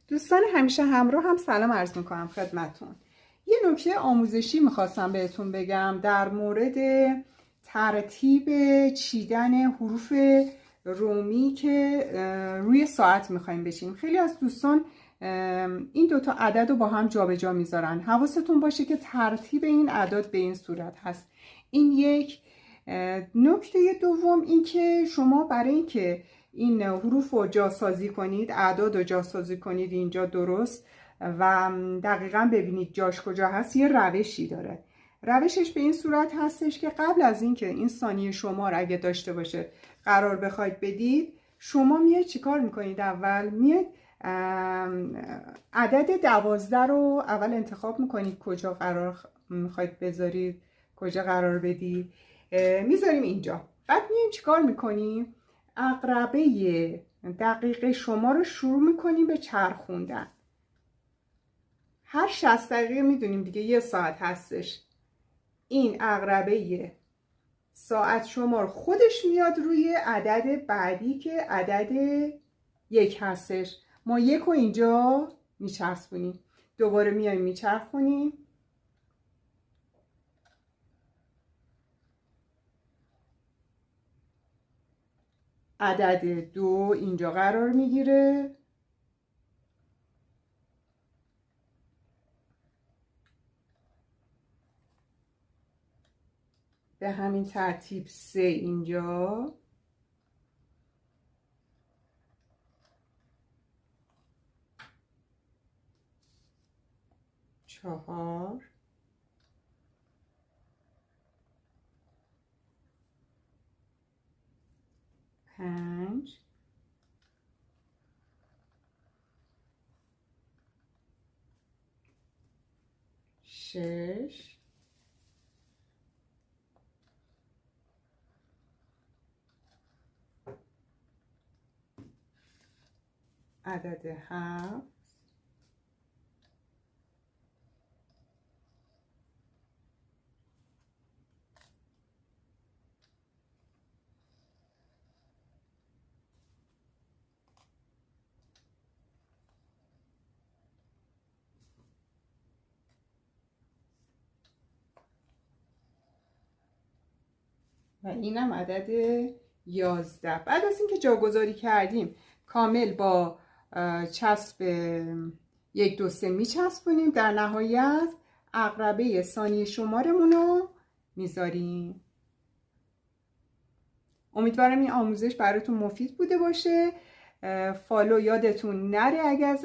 دوستان همیشه همراه هم سلام عرض میکنم خدمتون. یه نکته آموزشی میخواستم بهتون بگم در مورد ترتیب چیدن حروف رومی که روی ساعت میخوایم بچینیم. خیلی از دوستان این دوتا عدد رو با هم جابجا میذارن. حواستون باشه که ترتیب این اعداد به این صورت هست. این یک. نکته دوم این که شما برای اینکه این حروف رو جاسازی کنید، اعداد رو جاسازی کنید اینجا درست و دقیقا ببینید جاش کجا هست، یه روشی داره. روشش به این صورت هستش که قبل از اینکه این ثانیه شمار اگه داشته باشه قرار بخواید بدید، شما میاد چیکار میکنید؟ اول میاد عدد 12 رو اول انتخاب میکنید کجا قرار میخواید بذارید، کجا قرار بدید، میذاریم اینجا. بعد میایم چیکار میکنیم؟ عقربه دقیقه شما رو شروع میکنیم به چرخوندن. هر 60 دقیقه میدونیم دیگه یه ساعت هستش. این عقربه ساعت شمار خودش میاد روی عدد بعدی که عدد 1 هستش. ما 1 رو اینجا میچرخونیم، دوباره میایم میچرخونیم، عدد 2 اینجا قرار میگیره، به همین ترتیب 3 اینجا، 4 5 6 عدد 7 و اینم عدد 11. بعد از اینکه جاگذاری کردیم کامل با چسب 1 2 3 میچسبونیم. در نهایت عقربه ثانیه شمارمون رو میذاریم. امیدوارم این آموزش براتون مفید بوده باشه. فالو یادتون نره اگه از